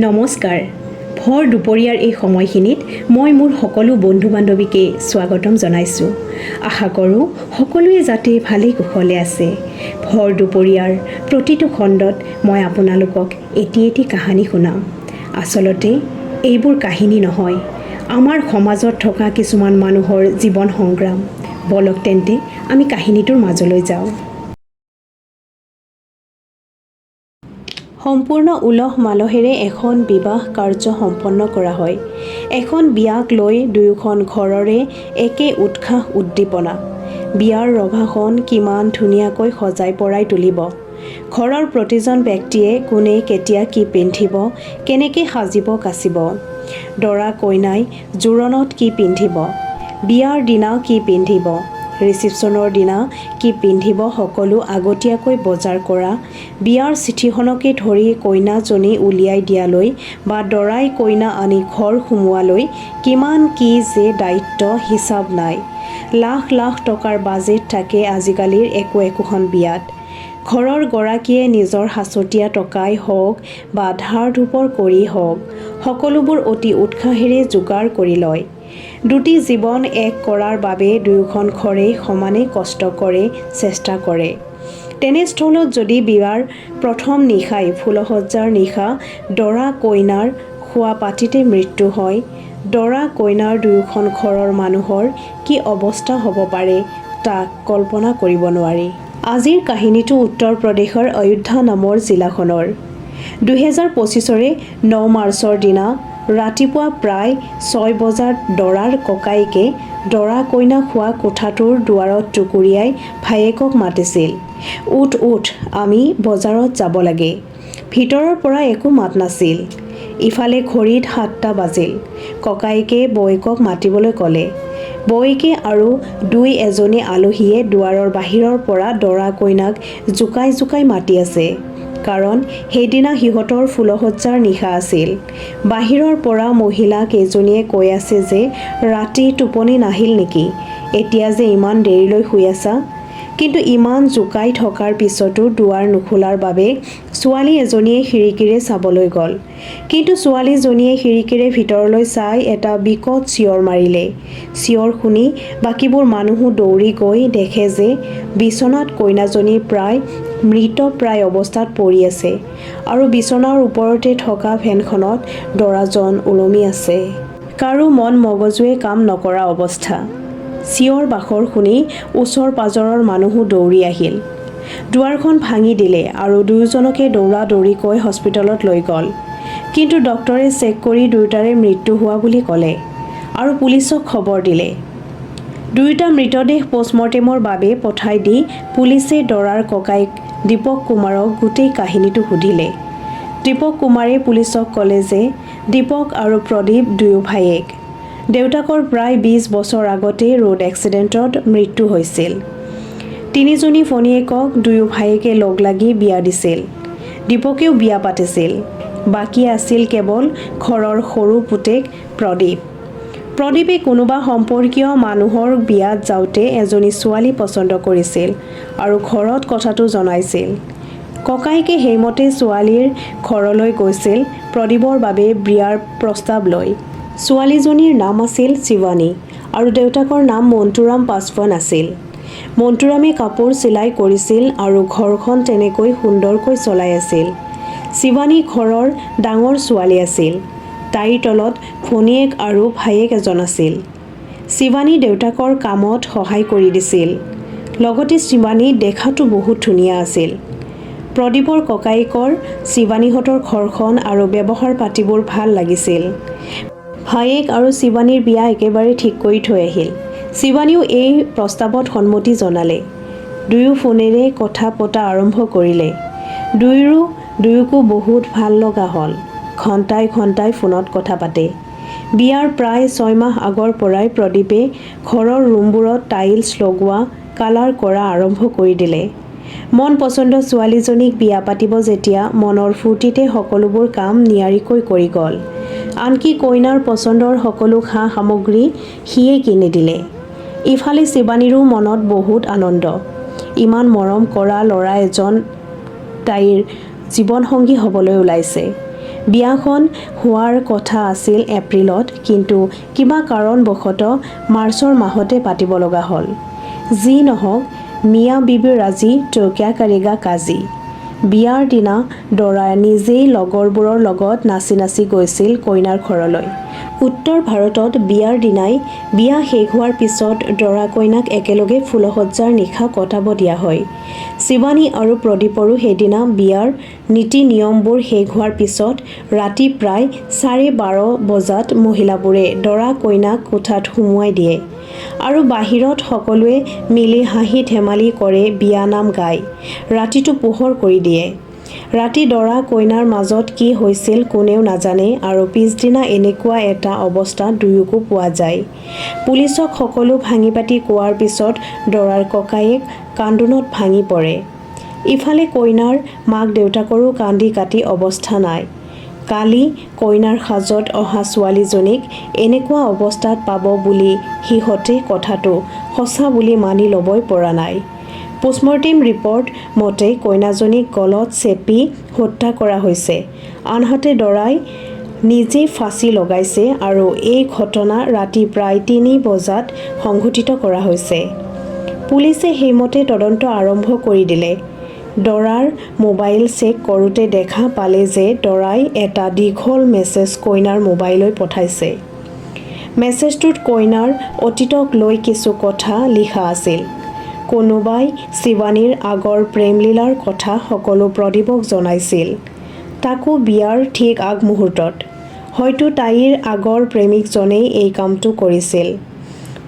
নমস্কাৰ। ভৰ দুপৰীয়াৰ এই সময়খিনিত মই মোৰ সকলো বন্ধু বান্ধৱীকে স্বাগতম জনাইছোঁ। আশা কৰোঁ সকলোৱে যাতে ভালেই কুশলে আছে। ভৰ দুপৰীয়াৰ প্ৰতিটো খণ্ডত মই আপোনালোকক এটি কাহিনী শুনাম। আচলতে এইবোৰ কাহিনী নহয়, আমাৰ সমাজত থকা কিছুমান মানুহৰ জীৱন সংগ্ৰাম। বলক তেন্তে আমি কাহিনীটোৰ মাজলৈ যাওঁ। সম্পূৰ্ণ উলহ মালহেৰে এখন বিবাহ কাৰ্য সম্পন্ন কৰা হয়। এখন বিয়াক লৈ দুয়োখন ঘৰৰে একে উৎসাহ উদ্দীপনা। বিয়াৰ ৰভাখন কিমান ধুনীয়াকৈ সজাই পৰাই তুলিব। ঘৰৰ প্ৰতিজন ব্যক্তিয়ে কোনে কেতিয়া কি পিন্ধিব, কেনেকৈ সাজিব কাচিব। দৰা কইনাই জোৰোণত কি পিন্ধিব, বিয়াৰ দিনা কি পিন্ধিব, ৰিচিপশ্যনৰ দিনা কি পিন্ধিব সকলো আগতীয়াকৈ বজাৰ কৰা। বিয়াৰ চিঠিখনকে ধৰি কইনাজনী উলিয়াই দিয়ালৈ বা দৰাই কইনা আনি ঘৰ সোমোৱালৈ কিমান কি যে দায়িত্ব হিচাপ নাই। লাখ লাখ টকাৰ বাজেট থাকে আজিকালিৰ একোখন বিয়াত। ঘৰৰ গৰাকীয়ে নিজৰ সাঁচতীয়া টকাই হওক বা ধাৰ ধুপৰ কৰি হওক সকলোবোৰ অতি উৎসাহেৰে যোগাৰ কৰি লয়। দুটি জীৱন এক কৰাৰ বাবে দুয়োখন ঘৰে সমানে কষ্ট কৰে, চেষ্টা কৰে। তেনেস্থলত যদি বিয়াৰ প্ৰথম নিশাই ফুলসজ্জাৰ নিশা দৰা কইনাৰ খোৱা পাতিতে মৃত্যু হয়, দৰা কইনাৰ দুয়োখন ঘৰৰ মানুহৰ কি অৱস্থা হ'ব পাৰে তাক কল্পনা কৰিব নোৱাৰি। আজিৰ কাহিনীটো উত্তৰ প্ৰদেশৰ অযোধ্যা নামৰ জিলাখনৰ। 2025 9 মাৰ্চৰ দিনা ৰাতিপুৱা প্ৰায় 6 বজাত দৰাৰ ককায়েকে দৰা কইনা খোৱা কোঠাটোৰ দুৱাৰত টুকুৰিয়াই ভায়েকক মাতিছিল। উঠ উঠ, আমি বজাৰত যাব লাগে। ভিতৰৰ পৰা একো মাত নাছিল। ইফালে ঘড়ীত 7টা বাজিল। ককায়েকে বৌয়েকক মাতিবলৈ ক'লে। বৌয়েকে আৰু দুই এজনী আলহীয়ে দুৱাৰৰ বাহিৰৰ পৰা দৰা কইনাক জোকাই জোকাই মাতি আছে। কাৰণ সেইদিনা সিহঁতৰ ফুলসজ্জাৰ নিশা আছিল। বাহিৰৰ পৰা মহিলা কেইজনীয়ে কৈ আছে যে ৰাতি টোপনি নাহিল নেকি, এতিয়া যে ইমান দেৰিলৈ শুই আছা। কিন্তু ইমান জোকাই থকাৰ পিছতো দুৱাৰ নুখুলাৰ বাবে ছোৱালী এজনীয়ে খিৰিকীৰে চাবলৈ গ'ল। কিন্তু ছোৱালীজনীয়ে খিৰিকীৰে ভিতৰলৈ চাই এটা বিকট চিঞৰ মাৰিলে। চিঞৰ শুনি বাকীবোৰ মানুহো দৌৰি গৈ দেখে যে বিচনাত কইনাজনী প্ৰায় মৃতপ্ৰায় অৱস্থাত পৰি আছে আৰু বিচনাৰ ওপৰতে থকা ফেনখনত দৰাজন ওলমি আছে। কাৰো মন মগজুৱে কাম নকৰা অৱস্থা। চিঞৰ বাখৰ শুনি ওচৰ পাজৰৰ মানুহো দৌৰি আহিল। দুৱাৰখন ভাঙি দিলে আৰু দুয়োজনকে দৌৰা দৌৰিকৈ হস্পিটেলত লৈ গ'ল। কিন্তু ডক্টৰে চেক কৰি দুয়োটাৰে মৃত্যু হোৱা বুলি ক'লে আৰু পুলিচক খবৰ দিলে। দুয়োটা মৃতদেহ পষ্টমৰ্টেমৰ বাবে পঠাই দি পুলিচে দৰাৰ ককায়েক দীপক কুমাৰক গোটেই কাহিনীটো সুধিলে। দীপক কুমাৰে পুলিচক ক'লে যে দীপক আৰু প্ৰদীপ দুয়ো ভায়েক। দেউতাকৰ প্ৰায় 20 বছৰ আগতে ৰোড এক্সিডেণ্টত মৃত্যু হৈছিল। তিনিজনী ভনীয়েকক দুয়ো ভায়েকে লগ লাগি বিয়া দিছিল। দীপকেও বিয়া পাতিছিল। বাকী আছিল কেৱল ঘৰৰ সৰু পুতেক প্ৰদীপ। প্ৰদীপে কোনোবা সম্পৰ্কীয় মানুহৰ বিয়াত যাওঁতে এজনী ছোৱালী পচন্দ কৰিছিল আৰু ঘৰত কথাটো জনাইছিল। ককায়েকে সেইমতে ছোৱালীৰ ঘৰলৈ গৈছিল প্ৰদীপৰ বাবে বিয়াৰ প্ৰস্তাৱ লৈ। ছোৱালীজনীৰ নাম আছিল শিৱানী আৰু দেউতাকৰ নাম মন্তুৰাম পাছৱান আছিল। মন্তুৰামে কাপোৰ চিলাই কৰিছিল আৰু ঘৰখন তেনেকৈ সুন্দৰকৈ চলাই আছিল। শিৱানী ঘৰৰ ডাঙৰ ছোৱালী আছিল। তাইৰ তলত ভনীয়েক আৰু ভায়েক এজন আছিল। শিৱানী দেউতাকৰ কামত সহায় কৰি দিছিল। লগতে শিৱানী দেখাতো বহুত ধুনীয়া আছিল। প্ৰদীপৰ ককায়েকৰ শিৱানীহঁতৰ ঘৰখন আৰু ব্যৱহাৰ পাতিবোৰ ভাল লাগিছিল। ভায়েক আৰু শিৱানীৰ বিয়া একেবাৰে ঠিক কৰি থৈ আহিল। শিৱানীও এই প্ৰস্তাৱত সন্মতি জনালে। দুয়ো ফোনেৰে কথা পতা আৰম্ভ কৰিলে। দুয়োকো বহুত ভাল লগা হ'ল। ঘণ্টাই ঘণ্টাই ফোনত কথা পাতে। বিয়াৰ প্ৰায় 6 মাহ আগৰ পৰাই প্ৰদীপে ঘৰৰ ৰুমবোৰত টাইলছ লগোৱা, কালাৰ কৰা আৰম্ভ কৰি দিলে। মন পচন্দ ছোৱালীজনীক বিয়া পাতিব যেতিয়া মনৰ ফূৰ্তিতে সকলোবোৰ কাম নিয়াৰিকৈ কৰি গ'ল। আনকি কইনাৰ পচন্দৰ সকলো সা সামগ্ৰী সিয়ে কিনি দিলে। ইফালে শিৱানীৰো মনত বহুত আনন্দ। ইমান মৰম কৰা ল'ৰা এজন তাইৰ জীৱনসংগী হ'বলৈ ওলাইছে। বিয়াখন হোৱাৰ কথা আছিল এপ্ৰিলত, কিন্তু কিবা কাৰণবশতঃ মাৰ্চৰ মাহতে পাতিব লগা হ'ল। যি নহওক, মিয়া বিবিৰ আজি তো ক্যা কৰেগা কাজী। বিয়াৰ দিনা দৰাই নিজেই লগৰবোৰৰ লগত নাচি নাচি গৈছিল কইনাৰ ঘৰলৈ। উত্তৰ ভাৰতত বিয়াৰ দিনাই বিয়া শেষ হোৱাৰ পিছত দৰা কইনাক একেলগে ফুলসজ্জাৰ নিশা কটাব দিয়া হয়। শিৱানী আৰু প্ৰদীপৰো সেইদিনা বিয়াৰ নীতি নিয়মবোৰ শেষ হোৱাৰ পিছত ৰাতি প্ৰায় 12:30 বজাত মহিলাবোৰে দৰা কইনাক কোঠাত সুমুৱাই দিয়ে আৰু বাহিৰত সকলোৱে মিলি হাঁহি ধেমালি কৰে, বিয়ানাম গায়, ৰাতিটো পোহৰ কৰি দিয়ে। ৰাতি দৰা কইনাৰ মাজত কি হৈছিল কোনেও নাজানে আৰু পিছদিনা এনেকুৱা এটা অৱস্থা দুয়োকো পোৱা যায়। পুলিচক সকলো ভাঙি পাতি কোৱাৰ পিছত দৰাৰ ককায়েক কান্দোনত ভাঙি পৰে। ইফালে কইনাৰ মাক দেউতাকৰো কান্দি কাটি অৱস্থা নাই। কালি কইনাৰ সাজত অহা ছোৱালীজনীক এনেকুৱা অৱস্থাত পাব বুলি সিহঁতে কথাটো সঁচা বুলি মানি ল'বই পৰা নাই। পোষ্টমৰ্টেম ৰিপৰ্ট মতে কইনাজনীক গলত চেপি হত্যা কৰা হৈছে, আনহাতে দৰাই নিজেই ফাঁচি লগাইছে আৰু এই ঘটনা ৰাতি প্ৰায় 3 বজাত সংঘটিত কৰা হৈছে। পুলিচে সেইমতে তদন্ত আৰম্ভ কৰি দিলে। দৰাৰ মোবাইল চেক কৰোঁতে দেখা পালে যে দৰাই এটা দীঘল মেছেজ কইনাৰ মোবাইললৈ পঠাইছে। মেছেজটোত কইনাৰ অতীতক লৈ কিছু কথা লিখা আছিল। কোনোবাই শিৱানীৰ আগৰ প্ৰেমলীলাৰ কথা সকলো প্ৰদীপক জনাইছিল, তাকো বিয়াৰ ঠিক আগমুহূৰ্তত। হয়তো তাইৰ আগৰ প্ৰেমিকজনেই এই কামটো কৰিছিল।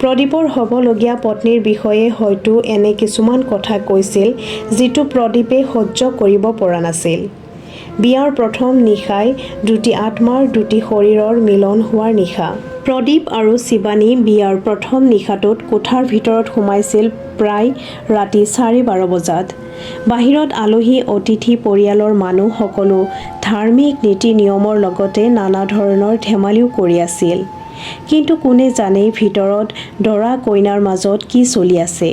প্ৰদীপৰ হ'বলগীয়া পত্নীৰ বিষয়ে হয়তো এনে কিছুমান কথা কৈছিল যিটো প্ৰদীপে সহ্য কৰিব পৰা নাছিল। বিয়াৰ প্ৰথম নিশাই দুটি আত্মাৰ দুটি শৰীৰৰ মিলন হোৱাৰ নিশা। প্ৰদীপ আৰু শিৱানী বিয়াৰ প্ৰথম নিশাটোত কোঠাৰ ভিতৰত সোমাইছিল প্ৰায় ৰাতি 12:30 বজাত। বাহিৰত আলহী অতিথি পৰিয়ালৰ মানুহ সকলো ধাৰ্মিক নীতি নিয়মৰ লগতে নানা ধৰণৰ ধেমালিও কৰি আছিল। কিন্তু কোনে জানে ভিতৰত দৰা কইনাৰ মাজত কি চলি আছে।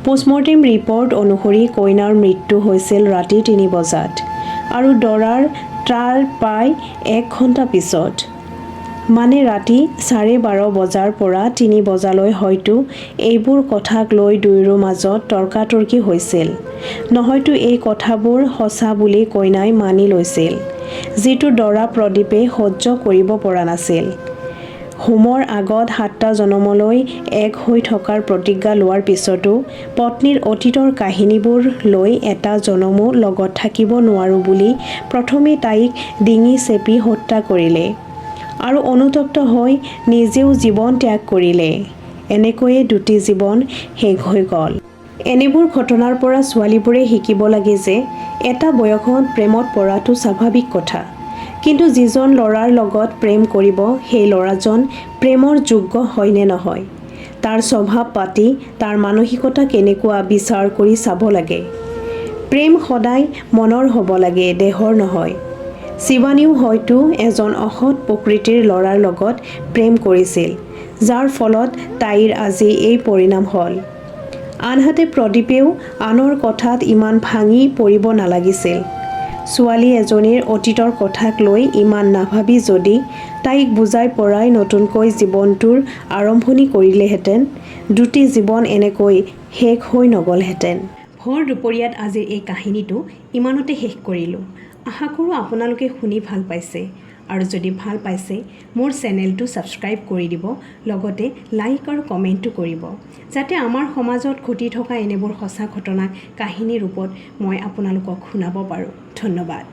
পোষ্টমৰ্টেম ৰিপৰ্ট অনুসৰি কইনাৰ মৃত্যু হৈছিল ৰাতি 3 বজাত আৰু দৰাৰ তাৰ প্ৰায় 1 ঘণ্টা পিছত। মানে ৰাতি 12:30 বজাৰ পৰা 3 বজালৈ হয়তো এইবোৰ কথাক লৈ দুয়োৰো মাজত তৰ্কাতৰ্কি হৈছিল। নহয়তো এই কথাবোৰ সঁচা বুলি কইনাই মানি লৈছিল, যিটো দৰা প্ৰদীপে সহ্য কৰিব পৰা নাছিল। হোমৰ আগত 7টা জনমলৈ এক হৈ থকাৰ প্ৰতিজ্ঞা লোৱাৰ পিছতো পত্নীৰ অতীতৰ কাহিনীবোৰ লৈ এটা জনমো লগত থাকিব নোৱাৰো বুলি প্ৰথমে তাইক ডিঙি চেপি হত্যা কৰিলে আৰু অনুতপ্ত হৈ নিজেও জীৱন ত্যাগ কৰিলে। এনেকৈয়ে দুটি জীৱন শেষ হৈ গ'ল। এনেবোৰ ঘটনাৰ পৰা ছোৱালীবোৰে শিকিব লাগে যে এটা বয়সত প্ৰেমত পৰাটো স্বাভাৱিক কথা, কিন্তু যিজন ল'ৰাৰ লগত প্ৰেম কৰিব সেই ল'ৰাজন প্ৰেমৰ যোগ্য হয় নে নহয়, তাৰ স্বভাৱ পাতি, তাৰ মানসিকতা কেনেকুৱা বিচাৰ কৰি চাব লাগে। প্ৰেম সদায় মনৰ হ'ব লাগে, দেহৰ নহয়। শিৱানীও হয়তো এজন অসৎ প্ৰকৃতিৰ ল'ৰাৰ লগত প্ৰেম কৰিছিল, যাৰ ফলত তাইৰ আজি এই পৰিণাম হ'ল। আনহাতে প্ৰদীপেও আনৰ কথাত ইমান ভাঙি পৰিব নালাগিছিল। ছোৱালী এজনীৰ অতীতৰ কথাক লৈ ইমান নাভাবি যদি তাইক বুজাই পৰাই নতুনকৈ জীৱনটোৰ আৰম্ভণি কৰিলেহেঁতেন, দুটি জীৱন এনেকৈ শেষ হৈ নগ'লহেঁতেন। ভৰ দুপৰীয়াত আজিৰ এই কাহিনীটো ইমানতে শেষ কৰিলোঁ। আশা কৰোঁ আপোনালোকে শুনি ভাল পাইছে আৰু যদি ভাল পাইছে মোৰ চেনেলটো ছাবস্ক্ৰাইব কৰি দিব, লগতে লাইক আৰু কমেণ্টটো কৰিব, যাতে আমাৰ সমাজত ঘটি থকা এনেবোৰ সঁচা ঘটনাক কাহিনী ৰূপত মই আপোনালোকক শুনাব পাৰোঁ। ধন্যবাদ।